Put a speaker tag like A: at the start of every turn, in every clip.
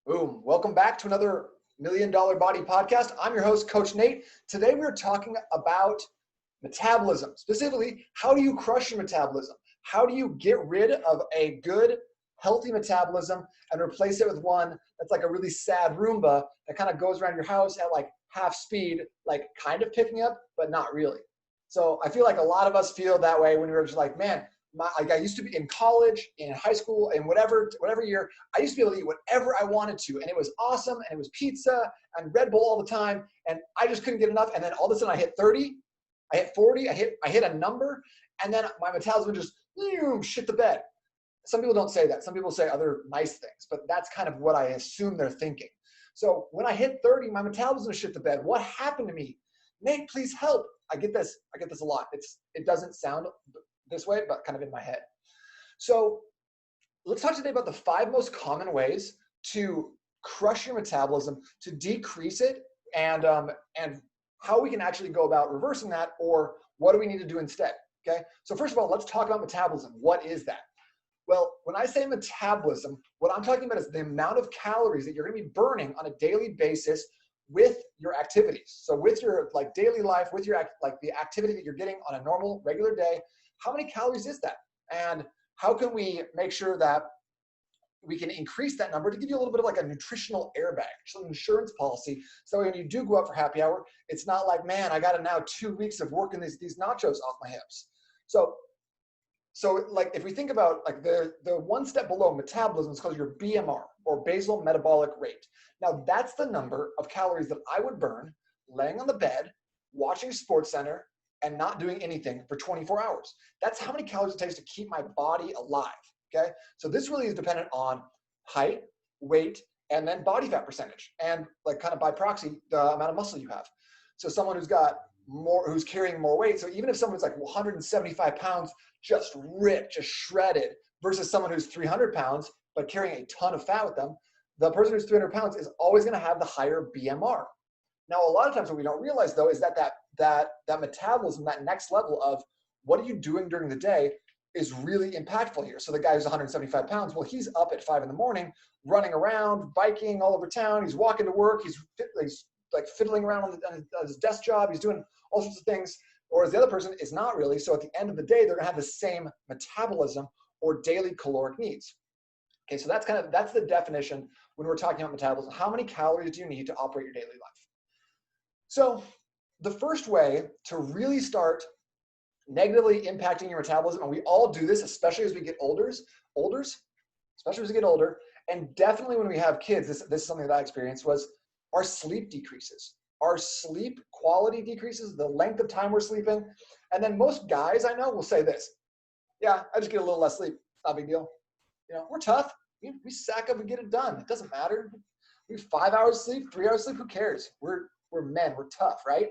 A: Boom. Welcome back to another $1 Million Body podcast. I'm your host, Coach Nate. Today we're talking about metabolism. Specifically, how do you crush your metabolism? How do you get rid of a good, healthy metabolism and replace it with one that's like a really sad Roomba that kind of goes around your house at like half speed, like kind of picking up, but not really. So I feel like a lot of us feel that way when we're just like, man, like I used to be in college, in high school, in whatever year, I used to be able to eat whatever I wanted to. And it was awesome. And it was pizza and Red Bull all the time. And I just couldn't get enough. And then all of a sudden I hit 30, I hit 40, I hit a number. And then my metabolism just shit the bed. Some people don't say that. Some people say other nice things, but that's kind of what I assume they're thinking. So when I hit 30, my metabolism shit the bed. What happened to me? Nate, please help. I get this a lot. It doesn't sound this way, but kind of in my head. So let's talk today about the 5 most common ways to crush your metabolism, to decrease it, and how we can actually go about reversing that, or what do we need to do instead, okay? So first of all, let's talk about metabolism. What is that? Well, when I say metabolism, what I'm talking about is the amount of calories that you're gonna be burning on a daily basis with your activities. So with your like daily life, with your like the activity that you're getting on a normal, regular day, how many calories is that? And how can we make sure that we can increase that number to give you a little bit of like a nutritional airbag, an insurance policy. So when you do go out for happy hour, it's not like, man, I got to now 2 weeks of working these nachos off my hips. So like if we think about like the one step below metabolism is called your BMR, or basal metabolic rate. Now that's the number of calories that I would burn laying on the bed, watching SportsCenter, and not doing anything for 24 hours. That's how many calories it takes to keep my body alive, okay? So this really is dependent on height, weight, and then body fat percentage, and like kind of by proxy, the amount of muscle you have. So someone who's carrying more weight, so even if someone's like 175 pounds, just ripped, just shredded, versus someone who's 300 pounds, but carrying a ton of fat with them, the person who's 300 pounds is always gonna have the higher BMR. Now, a lot of times what we don't realize though is that metabolism, that next level of what are you doing during the day is really impactful here. So the guy who's 175 pounds, well, he's up at 5 in the morning, running around, biking all over town. He's walking to work. He's like fiddling around on his desk job. He's doing all sorts of things. Whereas the other person is not really. So at the end of the day, they're gonna have the same metabolism or daily caloric needs. Okay, so that's the definition when we're talking about metabolism. How many calories do you need to operate your daily life? So the first way to really start negatively impacting your metabolism, and we all do this, especially as we get older, and definitely when we have kids, this is something that I experienced, was our sleep decreases. Our sleep quality decreases, the length of time we're sleeping. And then most guys I know will say this, yeah, I just get a little less sleep, not a big deal. You know, we're tough. We sack up and get it done. It doesn't matter. We have 5 hours sleep, 3 hours sleep, who cares? We're men, we're tough, right?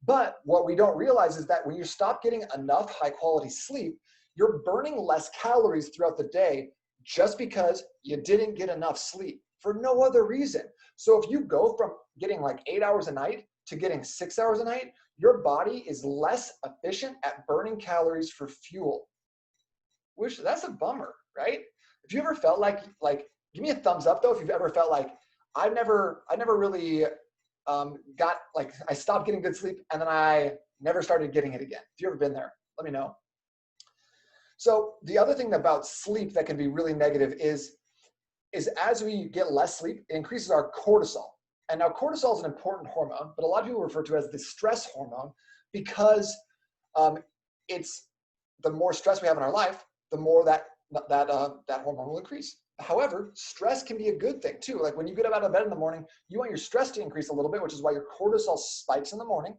A: But what we don't realize is that when you stop getting enough high quality sleep, you're burning less calories throughout the day just because you didn't get enough sleep for no other reason. So if you go from getting like 8 hours a night to getting 6 hours a night, your body is less efficient at burning calories for fuel, which that's a bummer, right? If you ever felt like give me a thumbs up though, if you've ever felt like I never really got like, I stopped getting good sleep and then I never started getting it again. If you've ever been there, let me know. So the other thing about sleep that can be really negative is as we get less sleep, it increases our cortisol. And now cortisol is an important hormone, but a lot of people refer to it as the stress hormone because it's the more stress we have in our life, the more that hormone will increase. However, stress can be a good thing too. Like when you get up out of bed in the morning, you want your stress to increase a little bit, which is why your cortisol spikes in the morning.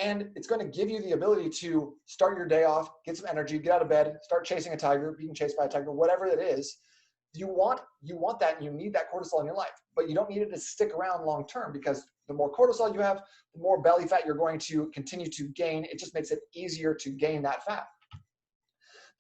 A: And it's going to give you the ability to start your day off, get some energy, get out of bed, start chasing a tiger, being chased by a tiger, whatever it is. You want that, and you need that cortisol in your life, but you don't need it to stick around long term, because the more cortisol you have, the more belly fat you're going to continue to gain. It just makes it easier to gain that fat.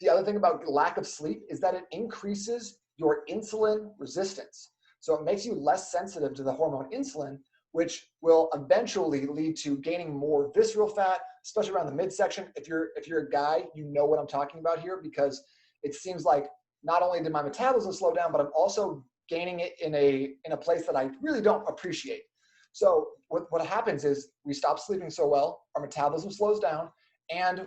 A: The other thing about lack of sleep is that it increases your insulin resistance. So it makes you less sensitive to the hormone insulin, which will eventually lead to gaining more visceral fat, especially around the midsection. If you're a guy, you know what I'm talking about here, because it seems like not only did my metabolism slow down, but I'm also gaining it in a place that I really don't appreciate. So what happens is we stop sleeping so well, our metabolism slows down, and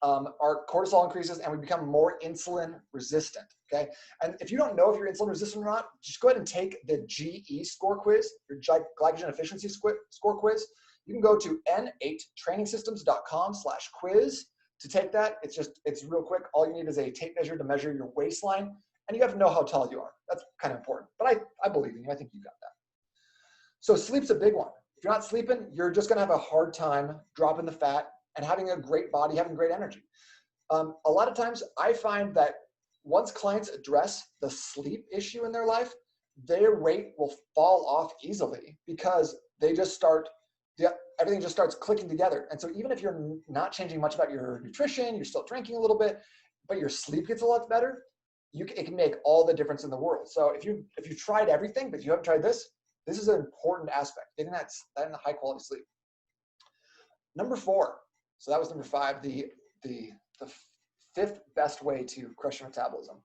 A: our cortisol increases, and we become more insulin resistant. Okay, and if you don't know if you're insulin resistant or not, just go ahead and take the GE score quiz, your glycogen efficiency score quiz. You can go to n8trainingsystems.com/quiz to take that. It's real quick. All you need is a tape measure to measure your waistline, and you have to know how tall you are. That's kind of important, but I believe in you. I think you got that. So sleep's a big one. If you're not sleeping, you're just going to have a hard time dropping the fat and having a great body, having great energy. A lot of times I find that once clients address the sleep issue in their life, their weight will fall off easily because everything just starts clicking together. And so even if you're not changing much about your nutrition, you're still drinking a little bit, but your sleep gets a lot better, it can make all the difference in the world. So if you tried everything, but you haven't tried this is an important aspect, getting that in the high quality sleep. Number 4. So that was number 5, the 5th best way to crush your metabolism.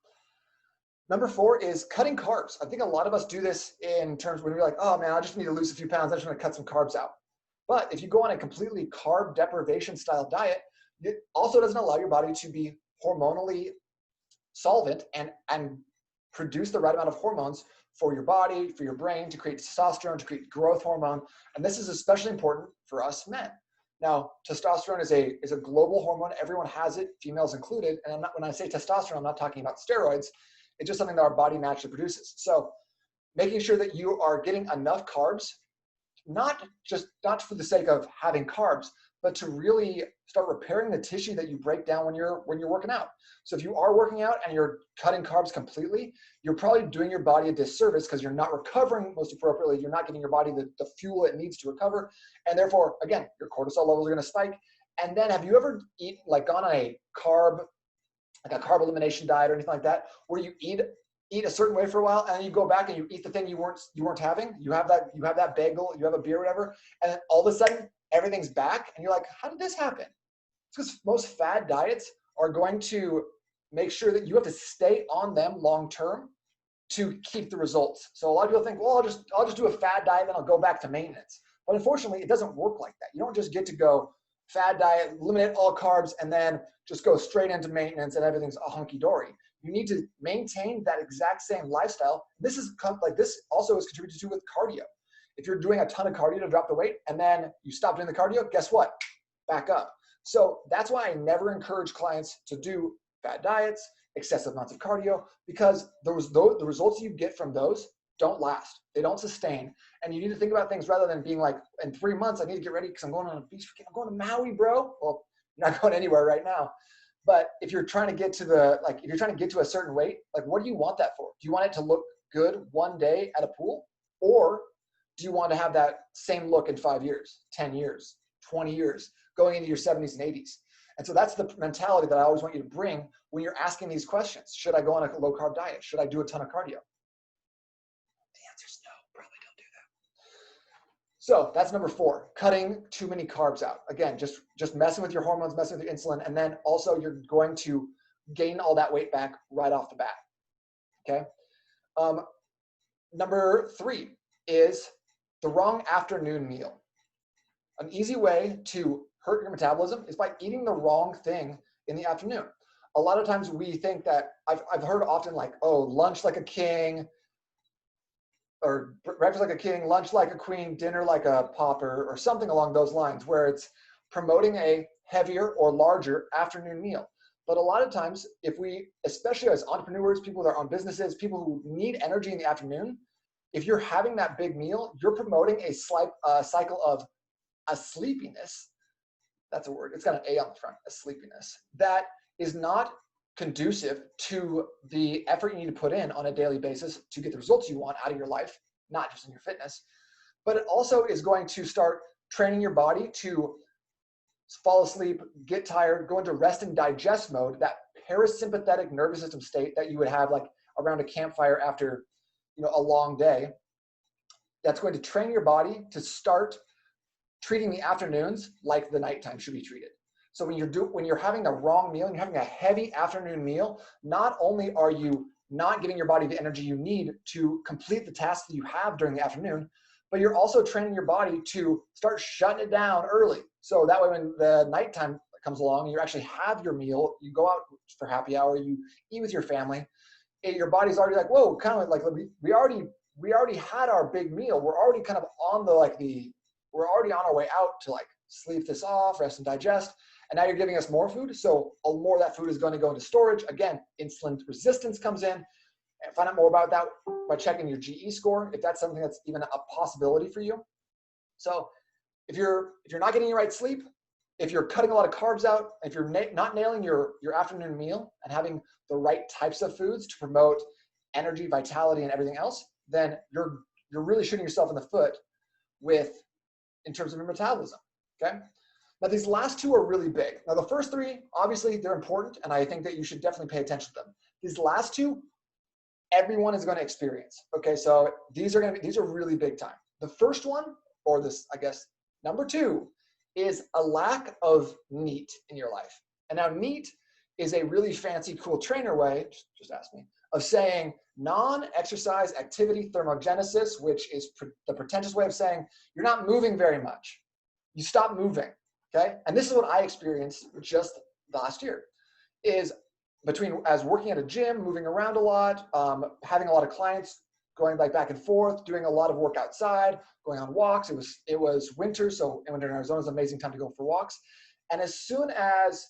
A: Number 4 is cutting carbs. I think a lot of us do this in terms when we're like, oh man, I just need to lose a few pounds. I just want to cut some carbs out. But if you go on a completely carb deprivation style diet, it also doesn't allow your body to be hormonally solvent and produce the right amount of hormones for your body, for your brain, to create testosterone, to create growth hormone. And this is especially important for us men. Now, testosterone is a global hormone. Everyone has it, females included. And when I say testosterone, I'm not talking about steroids. It's just something that our body naturally produces. So making sure that you are getting enough carbs, not for the sake of having carbs, but to really start repairing the tissue that you break down when you're working out. So if you are working out and you're cutting carbs completely, you're probably doing your body a disservice because you're not recovering most appropriately. You're not getting your body the fuel it needs to recover. And therefore, again, your cortisol levels are going to spike. And then have you ever gone on a carb elimination diet or anything like that, where you eat a certain way for a while and then you go back and you eat the thing you weren't having? You have that bagel, you have a beer, whatever, and then all of a sudden everything's back and you're like, how did this happen? It's because most fad diets are going to make sure that you have to stay on them long term to keep the results. So a lot of people think, well, I'll just do a fad diet, then I'll go back to maintenance. But unfortunately, it doesn't work like that. You don't just get to go fad diet, eliminate all carbs, and then just go straight into maintenance and everything's a hunky-dory. You need to maintain that exact same lifestyle. This also is contributed to with cardio. If you're doing a ton of cardio to drop the weight and then you stop doing the cardio, guess what? Back up. So that's why I never encourage clients to do fad diets, excessive amounts of cardio, because the results you get from those don't last. They don't sustain. And you need to think about things rather than being like, in 3 months, I need to get ready because I'm going on a beach weekend. I'm going to Maui, bro. Well, you're not going anywhere right now. But if you're trying to get to a certain weight, what do you want that for? Do you want it to look good one day at a pool? Or do you want to have that same look in 5 years, 10 years, 20 years, going into your 70s and 80s? And so that's the mentality that I always want you to bring when you're asking these questions. Should I go on a low carb diet? Should I do a ton of cardio? The answer is no, probably don't do that. So that's number 4, cutting too many carbs out. Again, just messing with your hormones, messing with your insulin, and then also you're going to gain all that weight back right off the bat. Okay. Number 3 is the wrong afternoon meal. An easy way to hurt your metabolism is by eating the wrong thing in the afternoon. A lot of times we think that, I've heard often lunch like a king, or breakfast like a king, lunch like a queen, dinner like a pauper, or something along those lines, where it's promoting a heavier or larger afternoon meal. But a lot of times, especially as entrepreneurs, people that are on businesses, people who need energy in the afternoon, if you're having that big meal, you're promoting a cycle of a sleepiness. That's a word. It's got an A on the front, a sleepiness. That is not conducive to the effort you need to put in on a daily basis to get the results you want out of your life, not just in your fitness. But it also is going to start training your body to fall asleep, get tired, go into rest and digest mode, that parasympathetic nervous system state that you would have around a campfire after a long day. That's going to train your body to start treating the afternoons like the nighttime should be treated. So when you're having the wrong meal and you're having a heavy afternoon meal, not only are you not giving your body the energy you need to complete the tasks that you have during the afternoon, but you're also training your body to start shutting it down early. So that way when the nighttime comes along and you actually have your meal, you go out for happy hour, you eat with your family, your body's already like, whoa, kind of like we already had our big meal. We're already kind of on we're already on our way out to like sleep this off, rest and digest. And now you're giving us more food. So more of that food is going to go into storage. Again, insulin resistance comes in. And find out more about that by checking your GE score, if that's something that's even a possibility for you. So if you're not getting your right sleep, if you're cutting a lot of carbs out, if you're not nailing your afternoon meal and having the right types of foods to promote energy, vitality, and everything else, then you're really shooting yourself in the foot in terms of your metabolism, okay? Now, these last two are really big. Now, the first three, obviously, they're important, and I think that you should definitely pay attention to them. These last two, everyone is going to experience, okay? So these are really big time. The first one, or this, I guess, number two, is a lack of NEAT in your life. And now NEAT is a really fancy, cool trainer way, just ask me, of saying non-exercise activity thermogenesis, which is the pretentious way of saying you're not moving very much. You stop moving, okay? And this is what I experienced just last year, is as working at a gym, moving around a lot, having a lot of clients, going like back and forth, doing a lot of work outside, going on walks. It was winter, so winter in Arizona is an amazing time to go for walks. And as soon as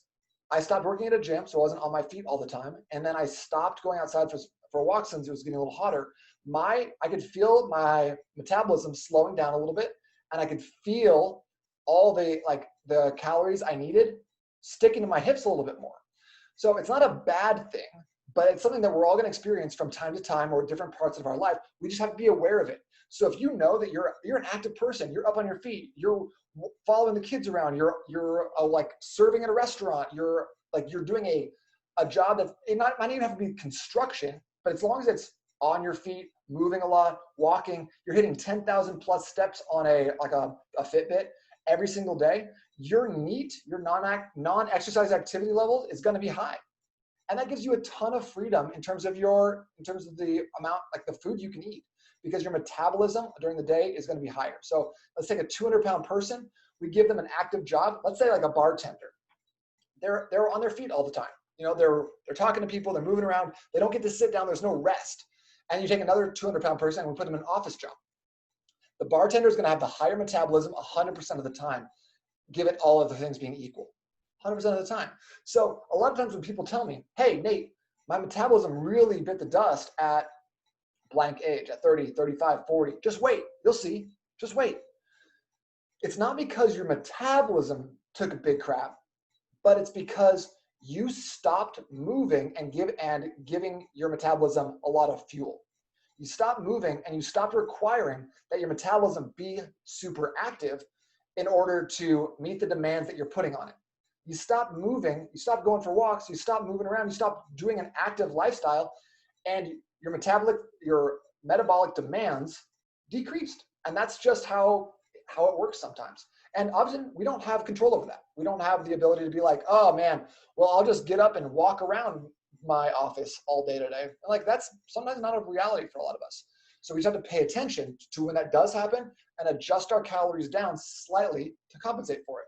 A: I stopped working at a gym, so I wasn't on my feet all the time, and then I stopped going outside for walks since it was getting a little hotter, I could feel my metabolism slowing down a little bit, and I could feel all the calories I needed sticking to my hips a little bit more. So it's not a bad thing, but it's something that we're all going to experience from time to time or different parts of our life. We just have to be aware of it. So if you know that you're an active person, you're up on your feet, you're following the kids around, you're like serving at a restaurant, you're doing a job that it might not even have to be construction, but as long as it's on your feet, moving a lot, walking, you're hitting 10,000 plus steps on a Fitbit every single day, your NEAT, your non-exercise activity level is going to be high. And that gives you a ton of freedom in terms of the amount, like the food you can eat, because your metabolism during the day is going to be higher. So let's take a 200-pound person. We give them an active job. Let's say like a bartender. They're on their feet all the time. You know, they're talking to people, they're moving around. They don't get to sit down. There's no rest. And you take another 200-pound person and we put them in an office job. The bartender is going to have the higher metabolism 100% of the time, give it all of the things being equal. 100% of the time. So a lot of times when people tell me, hey, Nate, my metabolism really bit the dust at blank age, at 30, 35, 40, just wait, you'll see, just wait. It's not because your metabolism took a big crap, but it's because you stopped moving and giving your metabolism a lot of fuel. You stopped moving and you stopped requiring that your metabolism be super active in order to meet the demands that you're putting on it. You stop moving, you stop going for walks, you stop moving around, you stop doing an active lifestyle, and your metabolic demands decreased. And that's just how it works sometimes. And often we don't have control over that. We don't have the ability to be like, oh man, well, I'll just get up and walk around my office all day today. And like that's sometimes not a reality for a lot of us. So we just have to pay attention to when that does happen and adjust our calories down slightly to compensate for it.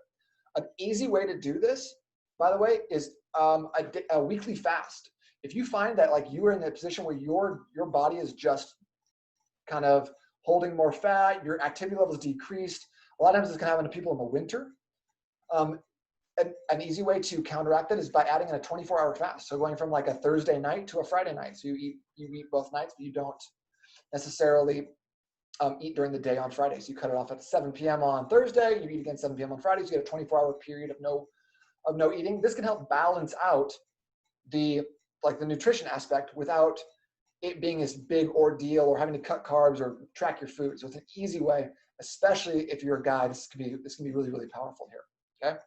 A: An easy way to do this, by the way, is a weekly fast. If you find that like you are in a position where your body is just kind of holding more fat, your activity levels decreased, a lot of times this can happen to people in the winter. An easy way to counteract that is by adding in a 24-hour fast. So going from like a Thursday night to a Friday night. So you eat both nights, but you don't necessarily eat during the day on Fridays. You cut it off at 7 p.m. on Thursday, you eat again 7 p.m. on Fridays, you get a 24-hour period of no eating. This can help balance out the nutrition aspect without it being this big ordeal or having to cut carbs or track your food. So it's an easy way, especially if you're a guy, this can be really, really powerful here, okay?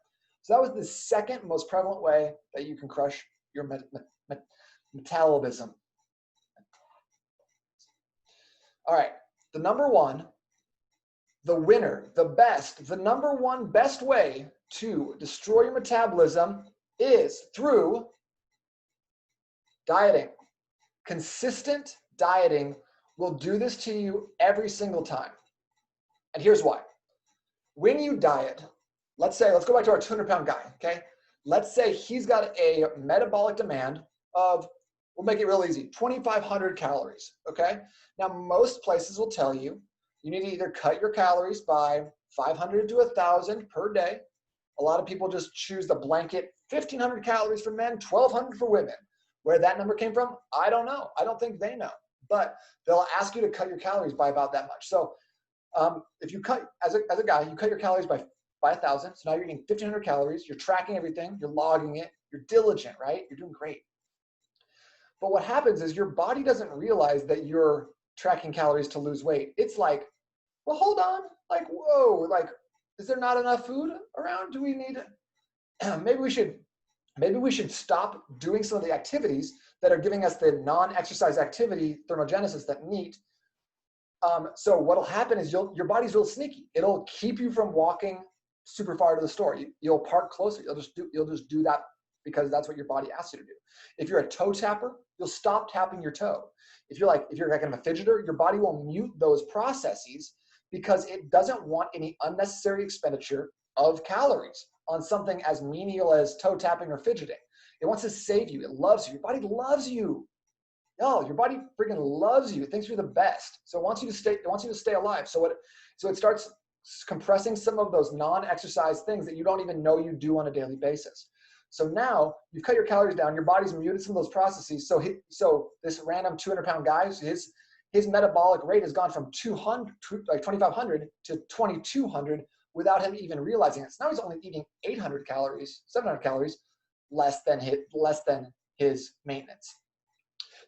A: So that was the second most prevalent way that you can crush your metabolism. All right. The number one, the winner, the best, the number one best way to destroy your metabolism is through dieting. Consistent dieting will do this to you every single time. And here's why. When you diet, let's go back to our 200-pound guy, okay? Let's say he's got a metabolic demand of, we'll make it real easy, 2,500 calories, okay? Now, most places will tell you, you need to either cut your calories by 500 to 1,000 per day. A lot of people just choose the blanket 1,500 calories for men, 1,200 for women. Where that number came from, I don't know. I don't think they know. But they'll ask you to cut your calories by about that much. So if you cut, as a guy, you cut your calories by 1,000. So now you're eating 1,500 calories. You're tracking everything. You're logging it. You're diligent, right? You're doing great. But what happens is your body doesn't realize that you're tracking calories to lose weight. It's like, well, hold on. Like, whoa, like, is there not enough food around? Do we need, maybe we should stop doing some of the activities that are giving us the non-exercise activity, thermogenesis, that NEAT. So what'll happen is your body's real sneaky. It'll keep you from walking super far to the store. You'll park closer. You'll just do that because that's what your body asks you to do. If you're a toe tapper, you'll stop tapping your toe. If you're like kind of a fidgeter, your body will mute those processes because it doesn't want any unnecessary expenditure of calories on something as menial as toe tapping or fidgeting. It wants to save you. It loves you. Your body loves you. No, your body freaking loves you. It thinks you're the best. So it wants you to stay alive. So it starts compressing some of those non-exercise things that you don't even know you do on a daily basis. So now you've cut your calories down. Your body's muted some of those processes. So this random 200-pound guy, his metabolic rate has gone from 2,500 to 2,200 without him even realizing it. So now he's only eating 800 calories, 700 calories less than his maintenance.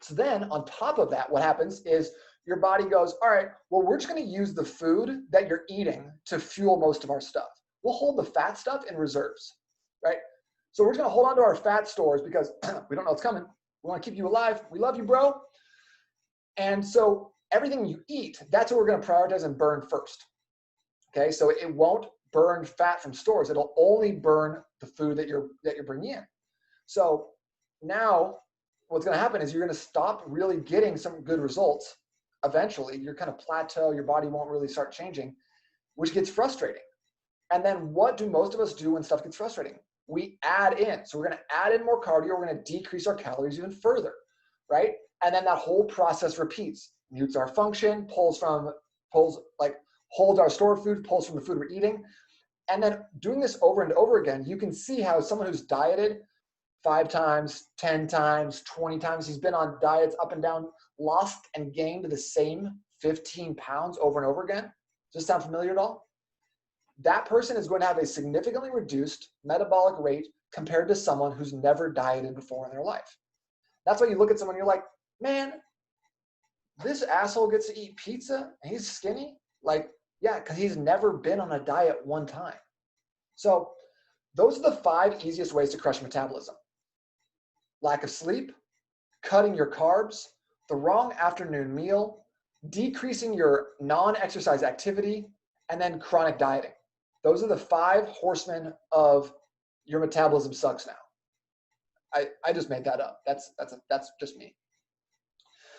A: So then on top of that, what happens is your body goes, all right, well, we're just going to use the food that you're eating to fuel most of our stuff. We'll hold the fat stuff in reserves, right? So we're just going to hold on to our fat stores because we don't know what's coming. We want to keep you alive. We love you, bro. And so everything you eat, that's what we're going to prioritize and burn first. Okay, so it won't burn fat from stores. It'll only burn the food that you're bringing in. So now what's going to happen is you're going to stop really getting some good results. Eventually, you're kind of plateau. Your body won't really start changing, which gets frustrating. And then what do most of us do when stuff gets frustrating? We add in. So we're going to add in more cardio. We're going to decrease our calories even further, right? And then that whole process repeats. Mutes our function, holds our stored food, pulls from the food we're eating. And then doing this over and over again, you can see how someone who's dieted 5 times, 10 times, 20 times, he's been on diets up and down, lost and gained the same 15 pounds over and over again. Does this sound familiar at all? That person is going to have a significantly reduced metabolic rate compared to someone who's never dieted before in their life. That's why you look at someone and you're like, man, this asshole gets to eat pizza and he's skinny? Like, yeah, because he's never been on a diet one time. So those are the 5 easiest ways to crush metabolism. Lack of sleep, cutting your carbs, the wrong afternoon meal, decreasing your non-exercise activity, and then chronic dieting. Those are the 5 horsemen of your metabolism sucks now. I just made that up. That's just me.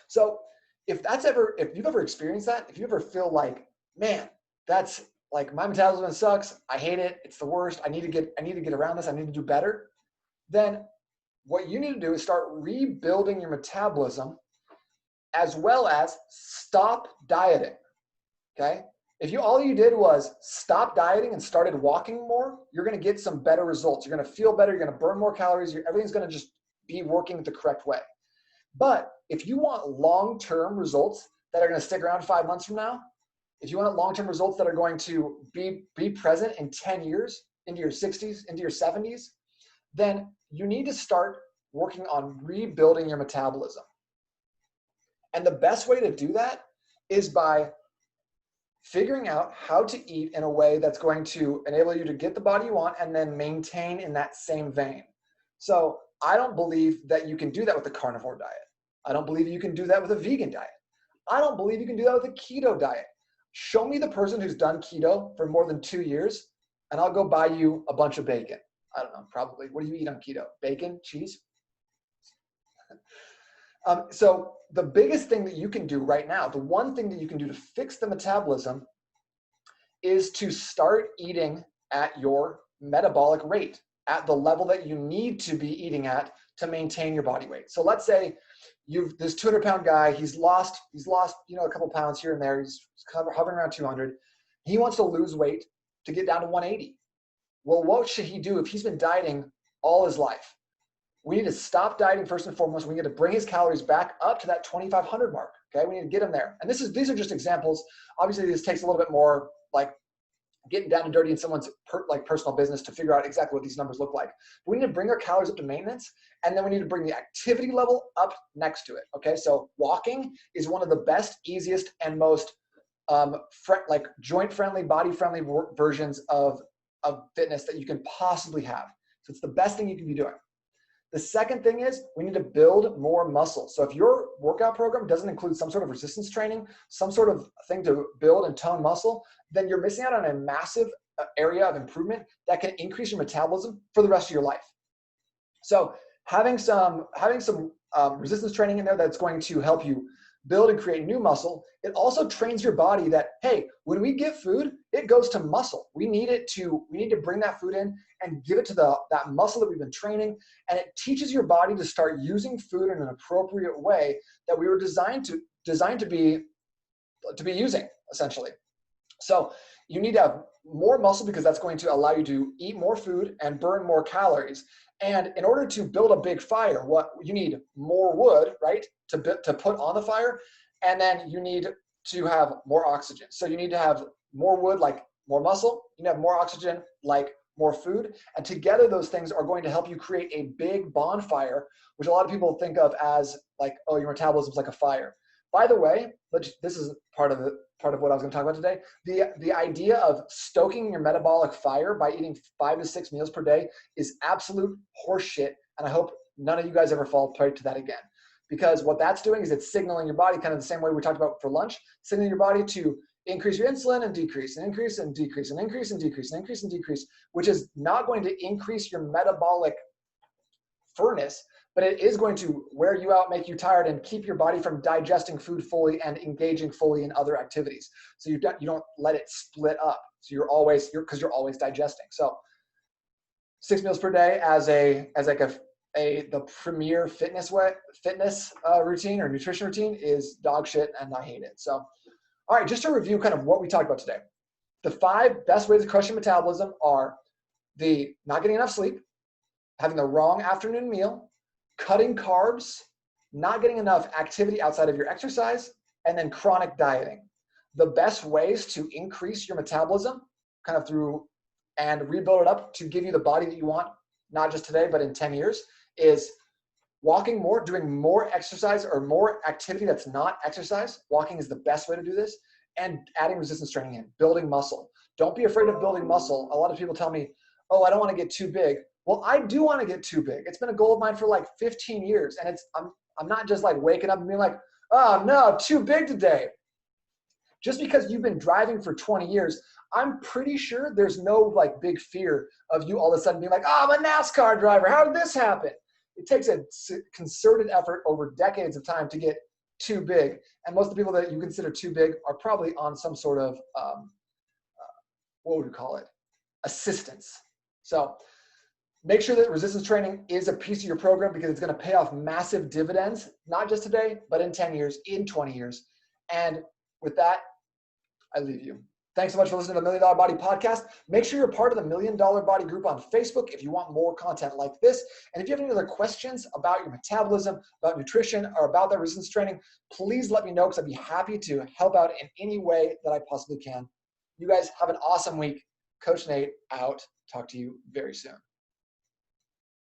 A: So if you've ever experienced that, if you ever feel like, man, that's like my metabolism sucks, I hate it, it's the worst, I need to get around this, I need to do better, then what you need to do is start rebuilding your metabolism as well as stop dieting. Okay? If all you did was stop dieting and started walking more, you're going to get some better results. You're going to feel better, you're going to burn more calories, everything's going to just be working the correct way. But if you want long-term results that are going to stick around 5 months from now, if you want long-term results that are going to be present in 10 years, into your 60s, into your 70s, then you need to start working on rebuilding your metabolism. And the best way to do that is by figuring out how to eat in a way that's going to enable you to get the body you want and then maintain in that same vein. So I don't believe that you can do that with a carnivore diet. I don't believe you can do that with a vegan diet. I don't believe you can do that with a keto diet. Show me the person who's done keto for more than 2 years, and I'll go buy you a bunch of bacon. I don't know, probably. What do you eat on keto? Bacon? Cheese? So the biggest thing that you can do right now, the one thing that you can do to fix the metabolism is to start eating at your metabolic rate, at the level that you need to be eating at to maintain your body weight. So let's say this 200-pound guy, he's lost, a couple pounds here and there. He's hovering around 200. He wants to lose weight to get down to 180. Well, what should he do if he's been dieting all his life? We need to stop dieting first and foremost. We need to bring his calories back up to that 2,500 mark. Okay, we need to get him there. And these are just examples. Obviously, this takes a little bit more like getting down and dirty in someone's personal business to figure out exactly what these numbers look like. But we need to bring our calories up to maintenance, and then we need to bring the activity level up next to it. Okay, so walking is one of the best, easiest, and most joint-friendly, body-friendly versions of fitness that you can possibly have. So it's the best thing you can be doing. The second thing is we need to build more muscle. So if your workout program doesn't include some sort of resistance training, some sort of thing to build and tone muscle, then you're missing out on a massive area of improvement that can increase your metabolism for the rest of your life. So having some resistance training in there that's going to help you build and create new muscle, it also trains your body that, hey, when we get food, it goes to muscle. We need to bring that food in and give it to that muscle that we've been training. And it teaches your body to start using food in an appropriate way that we were designed to be using, essentially. So you need to have more muscle because that's going to allow you to eat more food and burn more calories. And in order to build a big fire, what you need more wood, right, to put on the fire, and then you need to have more oxygen. So you need to have more wood, like more muscle. You need to have more oxygen, like more food. And together, those things are going to help you create a big bonfire, which a lot of people think of as like, oh, your metabolism is like a fire. By the way, this is part of what I was going to talk about today. The idea of stoking your metabolic fire by eating 5 to 6 meals per day is absolute horseshit, and I hope none of you guys ever fall prey to that again. Because what that's doing is it's signaling your body, kind of the same way we talked about for lunch, signaling your body to increase your insulin and decrease, and increase and decrease, and increase and decrease, and increase and decrease, which is not going to increase your metabolic furnace, but it is going to wear you out, make you tired, and keep your body from digesting food fully and engaging fully in other activities. So you don't let it split up. So you're always digesting. So 6 meals per day as the premier fitness routine or nutrition routine is dog shit, and I hate it. So, all right, just to review kind of what we talked about today. The 5 best ways to crush your metabolism are the not getting enough sleep, having the wrong afternoon meal, cutting carbs, not getting enough activity outside of your exercise, and then chronic dieting. The best ways to increase your metabolism kind of through and rebuild it up to give you the body that you want, not just today, but in 10 years, is walking more, doing more exercise or more activity that's not exercise. Walking is the best way to do this, and adding resistance training in, building muscle. Don't be afraid of building muscle. A lot of people tell me, oh, I don't want to get too big. Well, I do want to get too big. It's been a goal of mine for like 15 years. And I'm not just like waking up and being like, oh no, too big today. Just because you've been driving for 20 years, I'm pretty sure there's no like big fear of you all of a sudden being like, oh, I'm a NASCAR driver. How did this happen? It takes a concerted effort over decades of time to get too big. And most of the people that you consider too big are probably on some sort of, what would you call it? Assistance. So make sure that resistance training is a piece of your program because it's going to pay off massive dividends, not just today, but in 10 years, in 20 years. And with that, I leave you. Thanks so much for listening to the $1 Million Body Podcast. Make sure you're part of the $1 Million Body group on Facebook if you want more content like this. And if you have any other questions about your metabolism, about nutrition, or about that resistance training, please let me know because I'd be happy to help out in any way that I possibly can. You guys have an awesome week. Coach Nate out. Talk to you very soon.